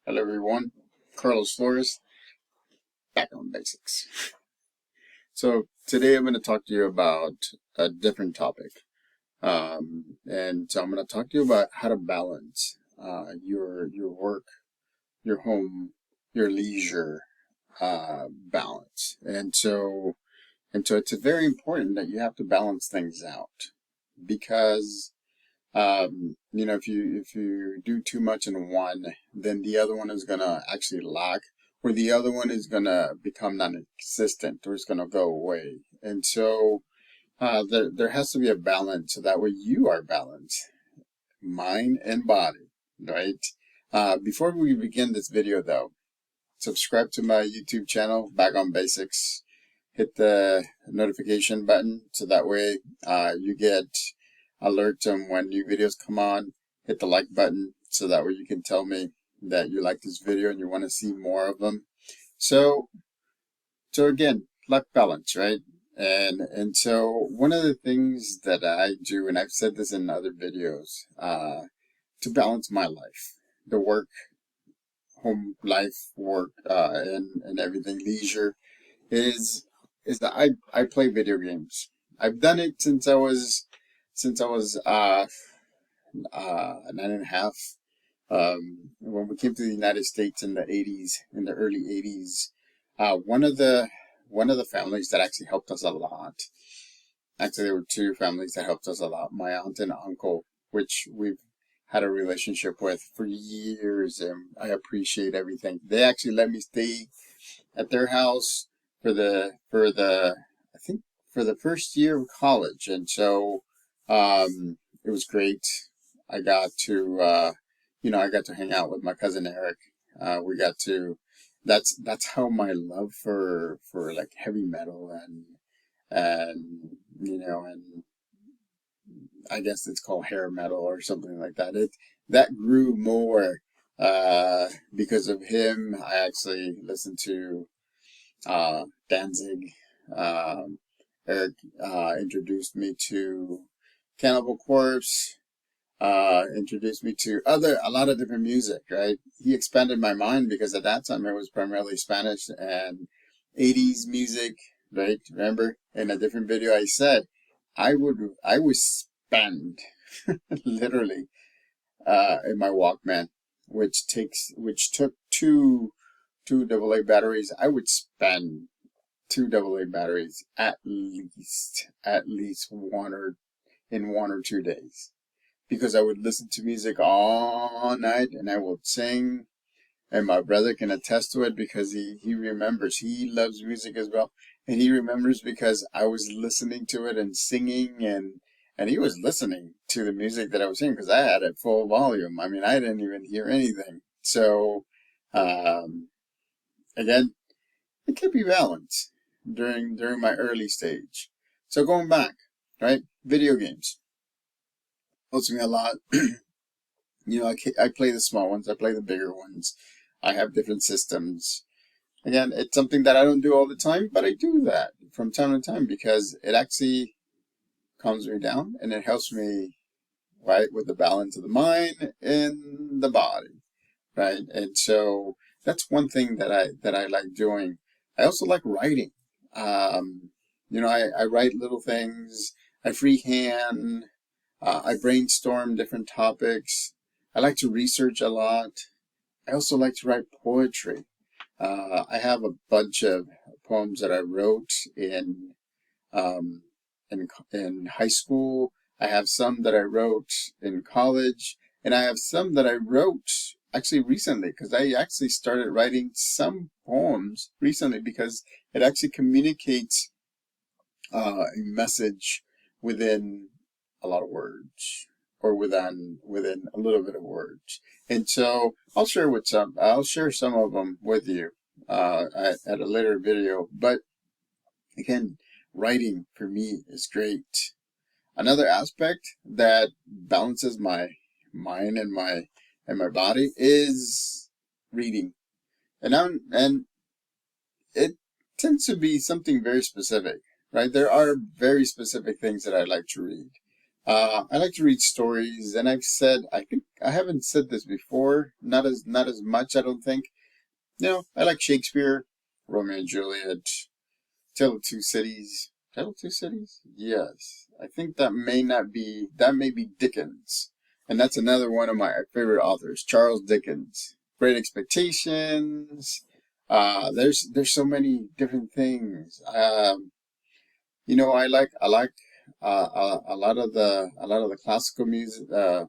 Hello everyone, Carlos Flores, back on basics. So today I'm going to talk to you about a different topic. And so I'm going to talk to you about how to balance your work, your home, your leisure balance. And so it's very important that you have to balance things out because if you do too much in one, then the other one is gonna actually lack, or the other one is gonna become non-existent, or it's gonna go away. And so there has to be a balance, so that way you are balanced, mind and body, right? Before we begin this video, though, subscribe to my YouTube channel, Back on Basics. Hit the notification button so that way you get alerts on when new videos come on. Hit the like button so that way you can tell me that you like this video and you want to see more of them. So again, life balance, right? And so one of the things that I do, and I've said this in other videos, to balance my life, the work, home life, work, and everything, leisure, is that I play video games. I've done it since I was 9.5. When we came to the United States in the '80s, in the early '80s, one of the families that actually helped us a lot. Actually, there were two families that helped us a lot. My aunt and uncle, which we've had a relationship with for years, and I appreciate everything. They actually let me stay at their house for the I think for the first year of college, and so it was great. I got to I got to hang out with my cousin Eric. We got to that's how my love for like heavy metal and I guess it's called hair metal or something like that. It that grew more because of him. I actually listened to Danzig. Um, Eric introduced me to Cannibal Corpse. Introduced me to a lot of different music. Right, he expanded my mind because at that time it was primarily Spanish and '80s music. Right, remember in a different video I said I would spend literally in my Walkman, which took two AA batteries. I would spend two AA batteries at least in 1 or 2 days, because I would listen to music all night and I would sing. And my brother can attest to it because he remembers. He loves music as well. And he remembers because I was listening to it and singing, and he was listening to the music that I was singing because I had it full volume. I mean, I didn't even hear anything. So, um, again, it can be balanced during my early stage. So going back, right? Video games helps me a lot. I play the small ones. I play the bigger ones. I have different systems. Again, it's something that I don't do all the time, but I do that from time to time because it actually calms me down and it helps me, right, with the balance of the mind and the body, right? And so that's one thing that I like doing. I also like writing. I write little things. I freehand. I brainstorm different topics. I like to research a lot. I also like to write poetry. I have a bunch of poems that I wrote um, in high school. I have some that I wrote in college, and I have some that I wrote actually recently because I actually started writing some poems recently because it actually communicates a message within a lot of words or within a little bit of words. And so I'll share some of them with you at a later video. But again, writing for me is great. Another aspect that balances my mind and my body is reading. And it tends to be something very specific, right? There are very specific things that I like to read. I like to read stories, and I think I haven't said this before, not as much, I don't think. I like Shakespeare, Romeo and Juliet, Tale of Two Cities. Tale of Two Cities? Yes. I think that may be Dickens. And that's another one of my favorite authors, Charles Dickens. Great Expectations. There's so many different things. I like a lot of the classical music. Uh,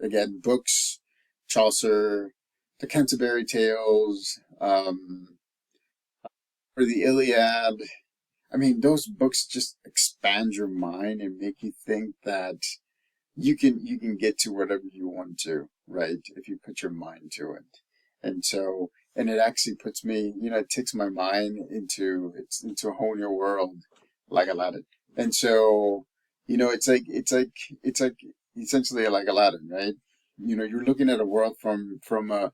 Again, books, Chaucer, the Canterbury Tales, or the Iliad. I mean, those books just expand your mind and make you think that you can get to whatever you want to, right? If you put your mind to it. And it actually puts me, it takes my mind into a whole new world, like Aladdin. And so, it's like essentially like Aladdin, right? You're looking at a world from a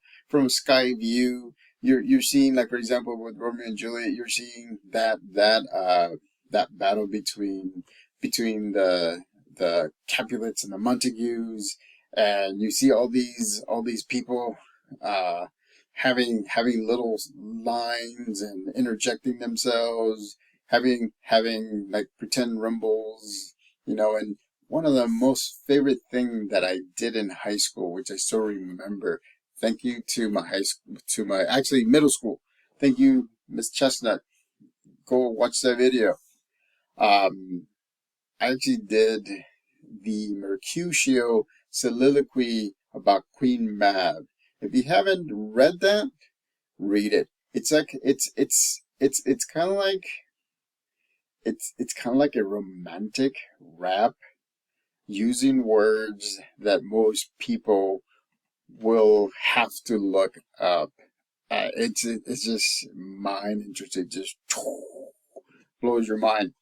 sky view. You're seeing, like, for example, with Romeo and Juliet, you're seeing that battle between the Capulets and the Montagues, and you see all these people uh, having little lines and interjecting themselves, having like pretend rumbles, and one of the most favorite thing that I did in high school, which I still remember. Thank you to my actually middle school. Thank you, Miss Chestnut. Go watch that video. Um, I actually did the Mercutio soliloquy about Queen Mab. If you haven't read that, read it. It's kind of like it's kind of like a romantic rap using words that most people will have to look up. It's just mind interesting. Just blows your mind.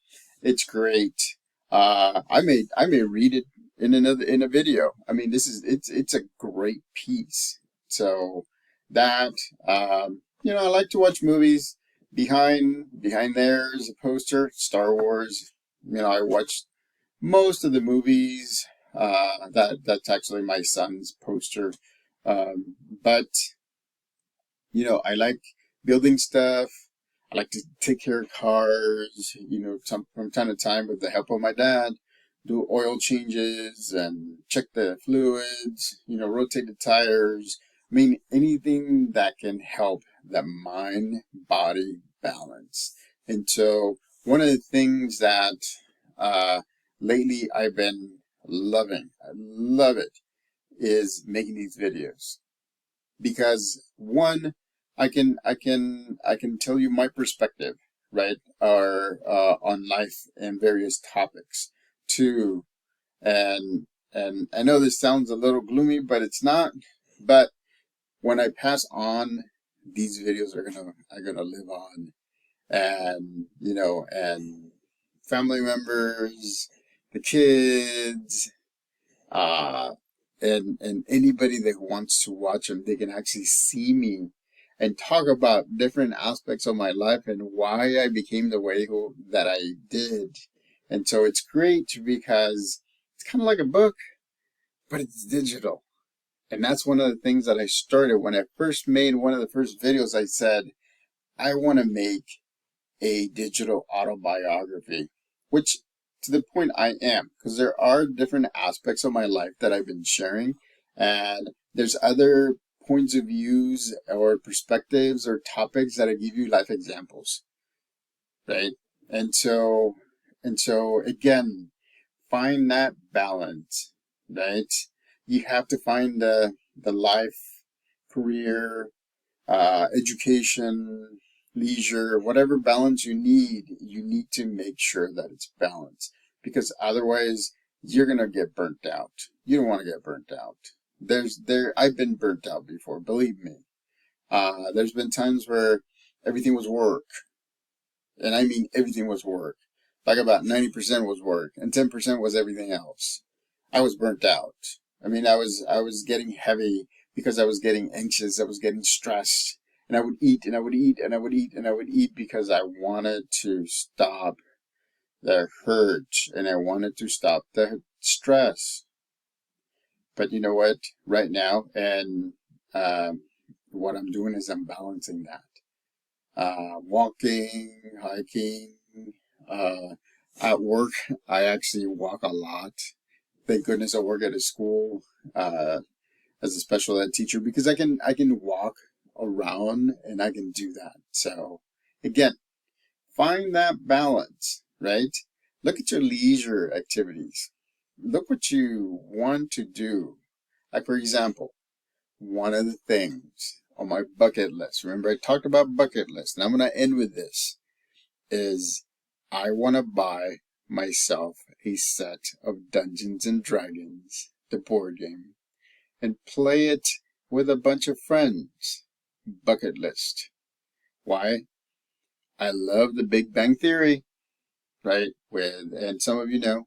It's great. I may read it in a video. I mean, it's a great piece. So that I like to watch movies. Behind there is a poster, Star Wars. I watched most of the movies. That's actually my son's poster. But I like building stuff. I like to take care of cars, from time to time with the help of my dad, do oil changes and check the fluids, rotate the tires. I mean, anything that can help that mind body balance. And so, one of the things that uh, lately I've been loving, I love it, is making these videos because one, I can tell you my perspective, right, or on life and various topics. Two, and I know this sounds a little gloomy, but it's not. But when I pass on, these videos are gonna live on, and and family members, the kids, uh, and anybody that wants to watch them, they can actually see me and talk about different aspects of my life and why I became the way that I did. And so it's great because it's kind of like a book, but it's digital. And that's one of the things that I started when I first made one of the first videos. I said, I want to make a digital autobiography, which to the point I am, because there are different aspects of my life that I've been sharing, and there's other points of views or perspectives or topics that I give you life examples, right? And so, again, find that balance, right? You have to find the life, career, education, leisure, whatever balance you need to make sure that it's balanced because otherwise you're gonna get burnt out. You don't want to get burnt out. I've been burnt out before, believe me. There's been times where everything was work, and I mean everything was work. Like about 90% was work, and 10% was everything else. I was burnt out. I mean, I was getting heavy because I was getting anxious. I was getting stressed, and I would eat, and I would eat, and I would eat, and I would eat because I wanted to stop that hurt, and I wanted to stop the stress. But you know what? Right now, and what I'm doing is I'm balancing that. Walking, hiking, at work, I actually walk a lot. Thank goodness I work at a school as a special ed teacher because I can walk around and I can do that. So again, find that balance, right? Look at your leisure activities. Look what you want to do. Like for example, one of the things on my bucket list, remember I talked about bucket list, and I'm going to end with this, is I want to buy myself a set of Dungeons and Dragons, the board game, and play it with a bunch of friends. Bucket list. Why? I love the Big Bang Theory, right? And some of you know,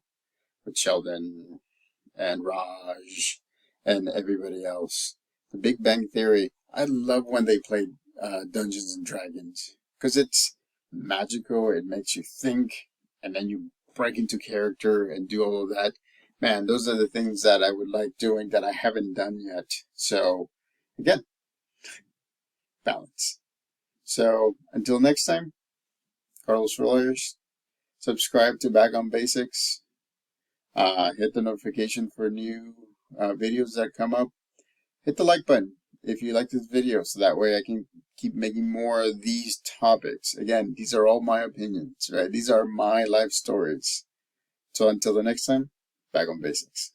with Sheldon and Raj and everybody else. The Big Bang Theory, I love when they play Dungeons and Dragons because it's magical, it makes you think, and then you break into character and do all of that. Man, those are the things that I would like doing that I haven't done yet. So, again, balance. So, until next time, Carlos Rollers, subscribe to Back on Basics, hit the notification for new videos that come up. Hit the like button if you like this video so that way I can keep making more of these topics. Again, these are all my opinions, right? These are my life stories. So until the next time, Back on Basics.